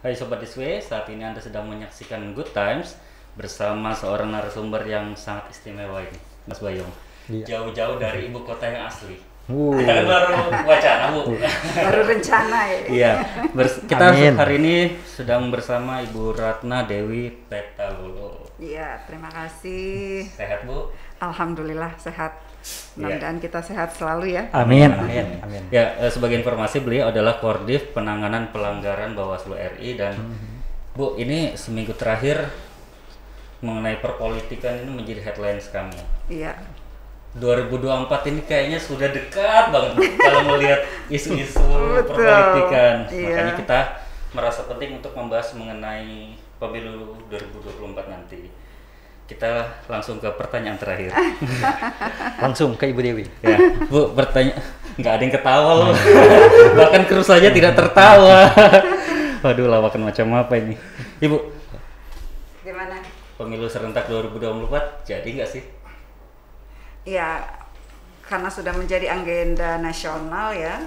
Hai Sobat Iswe, saat ini Anda sedang menyaksikan Good Times bersama seorang narasumber yang sangat istimewa ini, Mas Bayong. Iya. Jauh-jauh dari ibu kota yang asli. Uh. Kita kan baru wacana, Bu. Baru rencana ya. Iya, kita Amin. hari ini sedang bersama Ibu Ratna Dewi Petalulo. Iya, terima kasih. Sehat, Bu? Alhamdulillah sehat. Mudah-mudahan kita sehat selalu ya. Amin. Amin. Amin. Ya, sebagai informasi beliau adalah Koordif Penanganan Pelanggaran Bawaslu RI dan Bu, ini seminggu terakhir mengenai perpolitikan ini menjadi headlines kami. Iya. 2024 ini kayaknya sudah dekat banget kalau melihat isu-isu Betul. perpolitikan. Iya. Makanya kita merasa penting untuk membahas mengenai pemilu 2024 nanti. Kita langsung ke pertanyaan terakhir. Langsung ke Ibu Dewi. Ya, Bu, nggak ada yang ketawa loh. Bahkan kru saja tidak tertawa. Waduh, lawakan macam apa ini? Ibu, Gimana? pemilu serentak 2024 jadi nggak sih? Ya, karena sudah menjadi agenda nasional ya.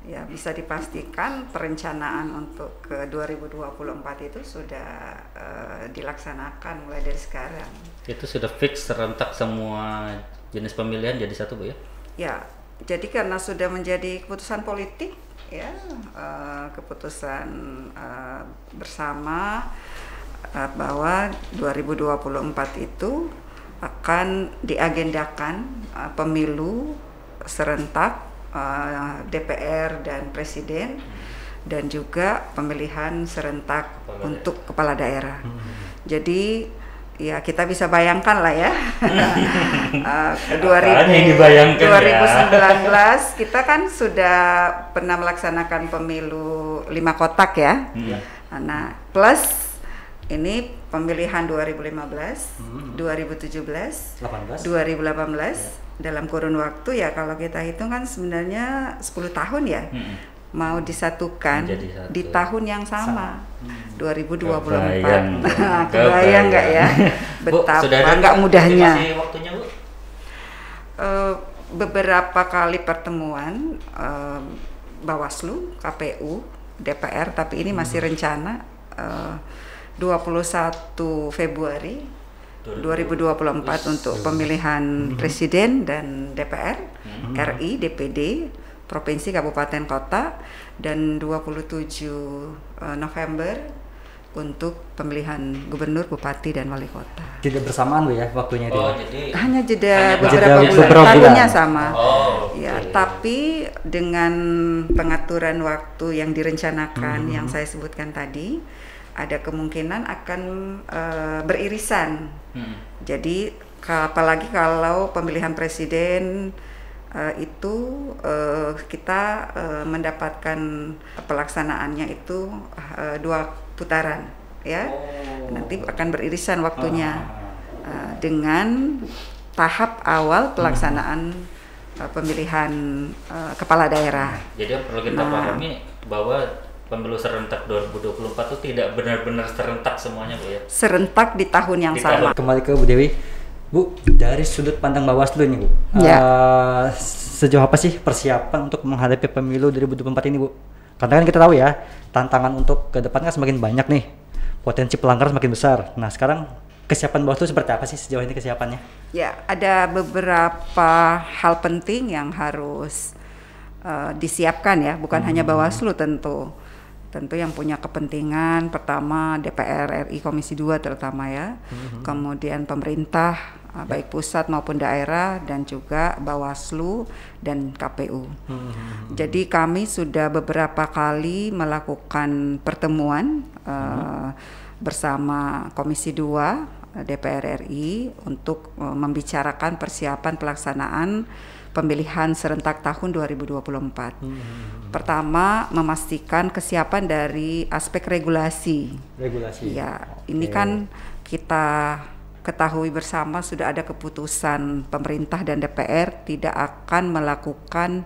Ya, bisa dipastikan perencanaan untuk ke 2024 itu sudah dilaksanakan mulai dari sekarang. Itu sudah fix serentak semua jenis pemilihan jadi satu, Bu ya? Ya, jadi karena sudah menjadi keputusan politik ya, keputusan bersama bahwa 2024 itu akan diagendakan pemilu serentak DPR dan Presiden dan juga pemilihan serentak untuk kepala daerah. Jadi ya kita bisa bayangkan lah ya. 2019 kita kan sudah pernah melaksanakan pemilu 5 kotak ya. Nah, plus ini pemilihan 2015, 2017, 2018 dalam kurun waktu ya kalau kita hitung kan sebenarnya 10 tahun ya. Mau disatukan di tahun yang sama, 2024. Kebayang nggak ya betapa nggak mudahnya. Waktunya, Bu? Beberapa kali pertemuan Bawaslu, KPU, DPR, tapi ini masih rencana 21 Februari 2024 untuk pemilihan Presiden dan DPR, RI, DPD, Provinsi, Kabupaten, Kota, dan 27 November untuk pemilihan Gubernur, Bupati, dan Wali Kota. Tidak bersamaan Bu ya waktunya itu. Oh, jadi Hanya jeda hanya beberapa bulan, beberapa tahunnya bulan. sama. Oh, Ya, oke. tapi dengan pengaturan waktu yang direncanakan yang saya sebutkan tadi, ada kemungkinan akan beririsan. Jadi apalagi kalau pemilihan presiden itu kita mendapatkan pelaksanaannya itu 2 putaran ya. Nanti akan beririsan waktunya dengan tahap awal pelaksanaan pemilihan kepala daerah. Jadi yang perlu kita pahami bahwa pemilu serentak 2024 itu tidak benar-benar serentak semuanya, Bu ya? Serentak di tahun yang Di sama. Kembali ke Bu Dewi. Bu, dari sudut pandang Bawaslu nih Bu. Ya. Sejauh apa sih persiapan untuk menghadapi pemilu 2024 ini Bu? Karena kan kita tahu ya, tantangan untuk ke depan kan semakin banyak nih. Potensi pelanggaran semakin besar. Nah, sekarang kesiapan Bawaslu seperti apa sih sejauh ini kesiapannya? Ya, ada beberapa hal penting yang harus disiapkan ya, bukan hanya Bawaslu tentu yang punya kepentingan. Pertama DPR RI Komisi 2 terutama ya, kemudian pemerintah baik pusat maupun daerah, dan juga Bawaslu dan KPU. Jadi kami sudah beberapa kali melakukan pertemuan bersama Komisi 2 DPR RI untuk membicarakan persiapan pelaksanaan pemilihan serentak tahun 2024. Pertama, memastikan kesiapan dari aspek regulasi. Ya, ini kan kita ketahui bersama sudah ada keputusan pemerintah dan DPR tidak akan melakukan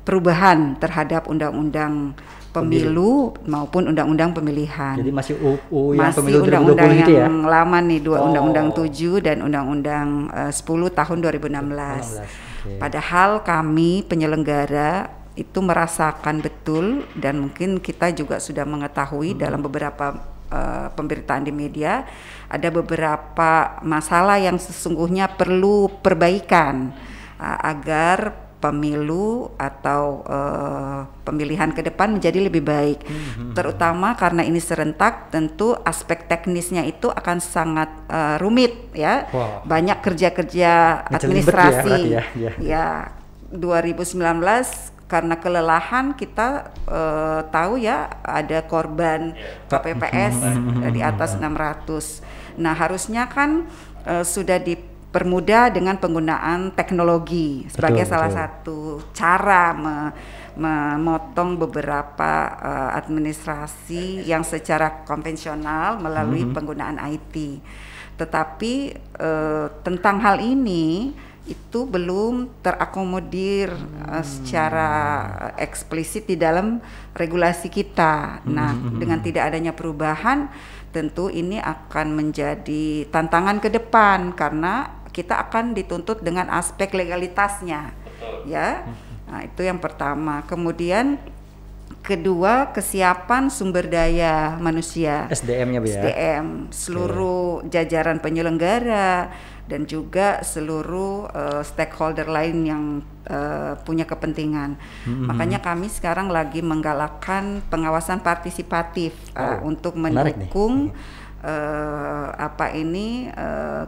perubahan terhadap undang-undang pemilu maupun undang-undang pemilihan. Jadi masih UU yang masih pemilu 2020 undang-undang itu ya? yang lama nih, undang-undang 7 dan undang-undang 10 tahun 2016. Okay. Padahal kami penyelenggara itu merasakan betul, dan mungkin kita juga sudah mengetahui dalam beberapa pemberitaan di media ada beberapa masalah yang sesungguhnya perlu perbaikan agar pemilu atau pemilihan ke depan menjadi lebih baik. Terutama karena ini serentak, tentu aspek teknisnya itu akan sangat rumit ya. Wow. Banyak kerja-kerja administrasi. Ya, 2019 karena kelelahan kita tahu ya ada korban KPPS di atas 600. Nah, harusnya kan sudah dipermudah dengan penggunaan teknologi sebagai salah satu cara memotong beberapa administrasi yang secara konvensional melalui penggunaan IT. Tetapi tentang hal ini itu belum terakomodir secara eksplisit di dalam regulasi kita. Nah, dengan tidak adanya perubahan, tentu ini akan menjadi tantangan ke depan karena kita akan dituntut dengan aspek legalitasnya. Ya. Nah, itu yang pertama. Kemudian kedua, kesiapan sumber daya manusia. SDM-nya, Bu ya. SDM, seluruh jajaran penyelenggara dan juga seluruh stakeholder lain yang punya kepentingan. Makanya kami sekarang lagi menggalakkan pengawasan partisipatif untuk mendukung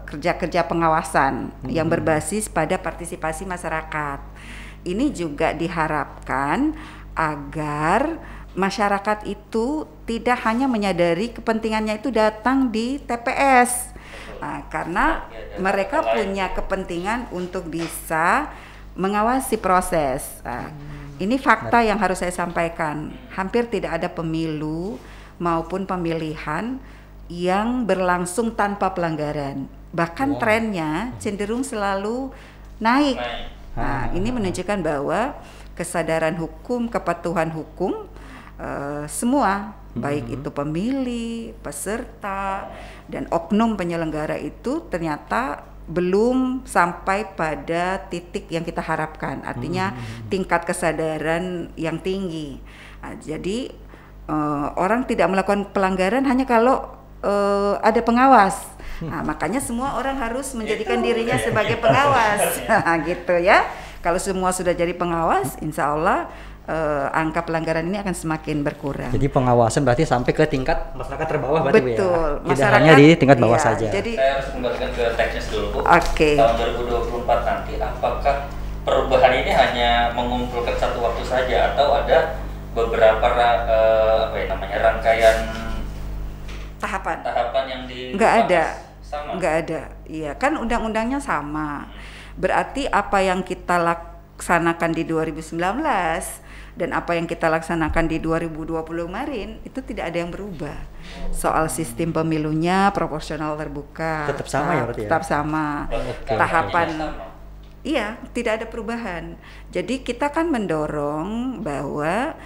kerja-kerja pengawasan yang berbasis pada partisipasi masyarakat. Ini juga diharapkan agar masyarakat itu tidak hanya menyadari kepentingannya itu datang di TPS. Nah, karena mereka punya kepentingan untuk bisa mengawasi proses. Nah, ini fakta yang harus saya sampaikan. Hampir tidak ada pemilu maupun pemilihan yang berlangsung tanpa pelanggaran. Bahkan trennya cenderung selalu naik. Nah, ini menunjukkan bahwa kesadaran hukum, kepatuhan hukum semua, baik itu pemilih, peserta, dan oknum penyelenggara itu ternyata belum sampai pada titik yang kita harapkan. Artinya tingkat kesadaran yang tinggi. Nah, jadi orang tidak melakukan pelanggaran hanya kalau ada pengawas. Nah, makanya semua orang harus menjadikan dirinya sebagai pengawas. Gitu ya. Kalau semua sudah jadi pengawas, insya Allah angka pelanggaran ini akan semakin berkurang. Jadi pengawasan berarti sampai ke tingkat masyarakat terbawah berarti, Bu ya? Betul. Tidak hanya di tingkat bawah iya, saja. Jadi saya harus kembalikan ke teknis dulu, Bu. Oke. Tahun 2024 nanti apakah perubahan ini hanya mengumpulkan satu waktu saja atau ada beberapa rangkaian tahapan yang di nggak ada. Sama. Nggak ada. Iya, kan undang-undangnya sama. Berarti apa yang kita laksanakan di 2019 dan apa yang kita laksanakan di 2020 kemarin itu tidak ada yang berubah. Soal sistem pemilunya proporsional terbuka. Tetap sama ya berarti ya? Tetap sama. Tahapan sama. Iya, tidak ada perubahan. Jadi kita kan mendorong bahwa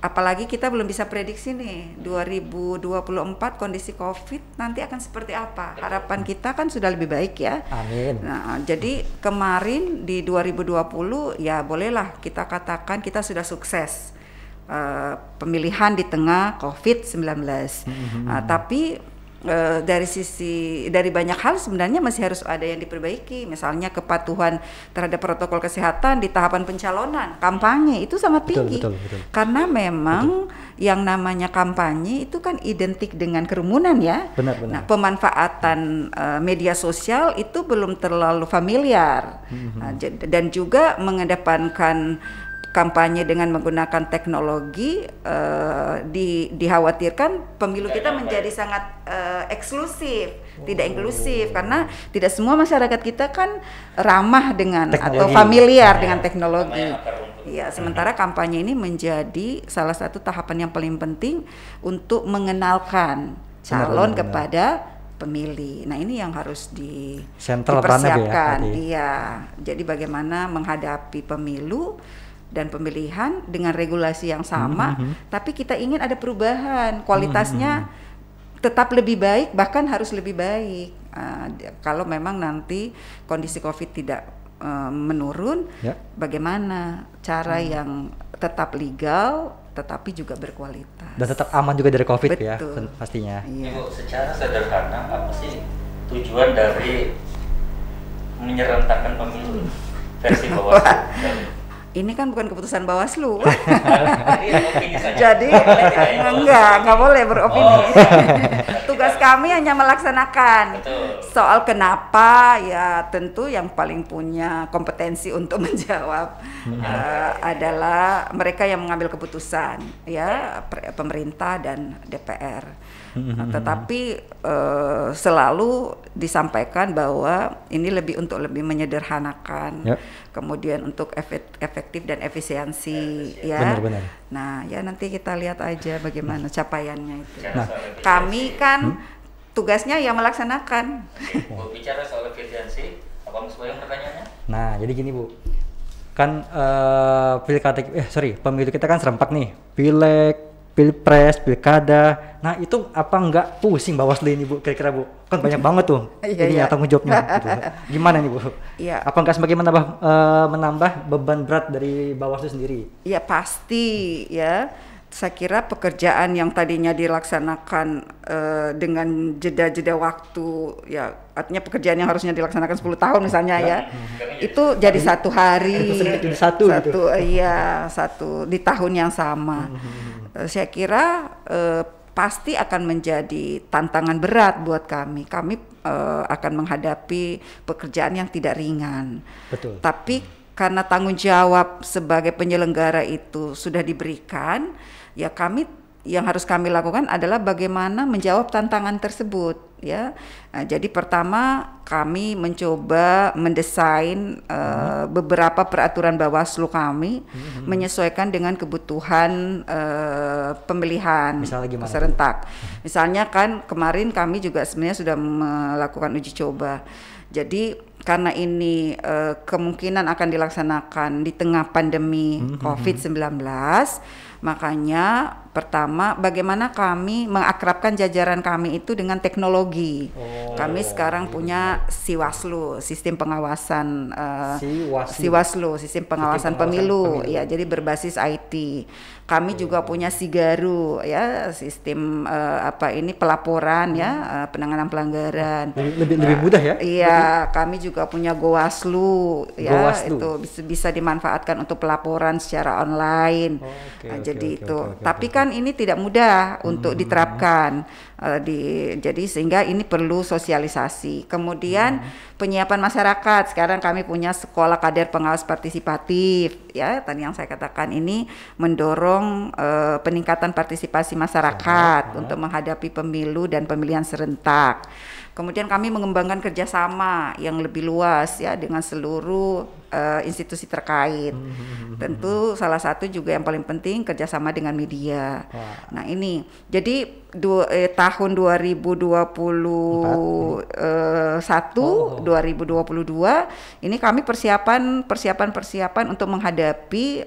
apalagi kita belum bisa prediksi nih 2024 kondisi COVID nanti akan seperti apa. Harapan kita kan sudah lebih baik ya. Amin. Nah, jadi kemarin di 2020 ya bolehlah kita katakan kita sudah sukses pemilihan di tengah COVID-19. Tapi dari banyak hal sebenarnya masih harus ada yang diperbaiki. Misalnya kepatuhan terhadap protokol kesehatan di tahapan pencalonan, kampanye itu sangat tinggi. Betul. Karena memang yang namanya kampanye itu kan identik dengan kerumunan ya. Benar. Nah, pemanfaatan media sosial itu belum terlalu familiar. Dan juga mengedepankan kampanye dengan menggunakan teknologi dikhawatirkan pemilu kita menjadi sangat eksklusif, tidak inklusif karena tidak semua masyarakat kita kan ramah dengan teknologi, atau familiar dengan teknologi. Ya, sementara kampanye ini menjadi salah satu tahapan yang paling penting untuk mengenalkan calon kepada pemilih. Nah, ini yang harus dipersiapkan. Iya. Jadi bagaimana menghadapi pemilu dan pemilihan dengan regulasi yang sama, tapi kita ingin ada perubahan, kualitasnya tetap lebih baik, bahkan harus lebih baik. Kalau memang nanti kondisi COVID tidak menurun, Ya. bagaimana cara yang tetap legal tetapi juga berkualitas. Dan tetap aman juga dari COVID ya, Betul. pastinya. Iya. Ibu, secara sederhana apa sih tujuan dari menyerentakkan pemilu versi Bawaslu? Ini kan bukan keputusan Bawaslu. Iya, opini saja. Jadi nggak boleh beropini. Tugas kami hanya melaksanakan. Betul. Soal kenapa, ya tentu yang paling punya kompetensi untuk menjawab adalah mereka yang mengambil keputusan, ya pemerintah dan DPR. Tetapi selalu disampaikan bahwa ini untuk lebih menyederhanakan, Yep. kemudian untuk efektif dan efisiensi, ya. Benar-benar. Nah, ya nanti kita lihat aja bagaimana capaiannya itu. Nah, Kami kan tugasnya yang melaksanakan. Bu, bicara soal efisiensi, apa Mas Boyong pertanyaannya? Nah, jadi gini Bu, kan pemilu kita kan serempak nih, pileg, pilpres, pilkada. Nah itu apa nggak pusing Bawaslu ini Bu, kira-kira Bu? Kan banyak banget tuh Iya, ini iya. tanggung jawabnya. Gitu. Gimana nih Bu? Iya. Apa nggak semakin menambah beban berat dari Bawaslu sendiri? Ya pasti ya. Saya kira pekerjaan yang tadinya dilaksanakan dengan jeda-jeda waktu, ya artinya pekerjaan yang harusnya dilaksanakan 10 tahun misalnya ya, itu jadi satu hari, Jadi satu gitu. iya satu di tahun yang sama. Saya kira pasti akan menjadi tantangan berat buat kami. Kami akan menghadapi pekerjaan yang tidak ringan. Betul. Tapi karena tanggung jawab sebagai penyelenggara itu sudah diberikan, ya yang harus kami lakukan adalah bagaimana menjawab tantangan tersebut, ya. Nah, jadi pertama kami mencoba mendesain beberapa peraturan Bawaslu kami menyesuaikan dengan kebutuhan pemilihan Misalnya gimana? serentak. Misalnya kan kemarin kami juga sebenarnya sudah melakukan uji coba. Jadi karena ini kemungkinan akan dilaksanakan di tengah pandemi COVID-19, makanya pertama bagaimana kami mengakrabkan jajaran kami itu dengan teknologi. Kami sekarang punya Siwaslu, sistem pengawasan Siwaslu, sistem pengawasan pemilu, ya jadi berbasis IT. Kami juga punya Sigaru, ya sistem pelaporan, ya penanganan pelanggaran. Lebih mudah ya? Iya, kami juga punya Gowaslu, ya Gowaslu. itu bisa dimanfaatkan untuk pelaporan secara online. Jadi tapi kan ini tidak mudah untuk diterapkan, jadi sehingga ini perlu sosialisasi. Kemudian penyiapan masyarakat, sekarang kami punya sekolah kader pengawas partisipatif, ya tadi yang saya katakan ini mendorong peningkatan partisipasi masyarakat untuk menghadapi pemilu dan pemilihan serentak. Kemudian kami mengembangkan kerjasama yang lebih luas ya dengan seluruh institusi terkait. Tentu salah satu juga yang paling penting kerjasama dengan media. Nah ini jadi tahun 2021, 2022 ini kami persiapan untuk menghadapi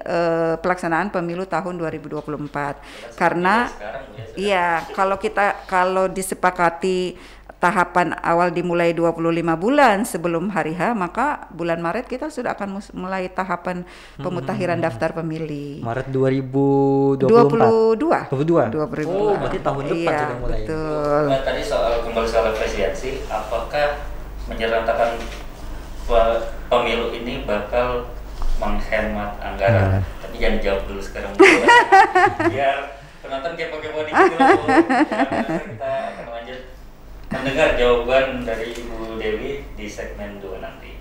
pelaksanaan pemilu tahun 2024. Karena iya kalau disepakati tahapan awal dimulai 25 bulan sebelum hari H, maka bulan Maret kita sudah akan mulai tahapan pemutakhiran daftar pemilih. Maret 2024. 22. Oh, berarti tahun depan iya, sudah mulai. Betul. Nah, tadi kembali soal efisiensi, apakah menyerentakkan pemilu ini bakal menghemat anggaran? Tapi jangan jawab dulu sekarang dulu. Biar penonton kepo-kepo dikit dulu. Kita akan lanjut mendengar jawaban dari Ibu Dewi di segmen 2 nanti.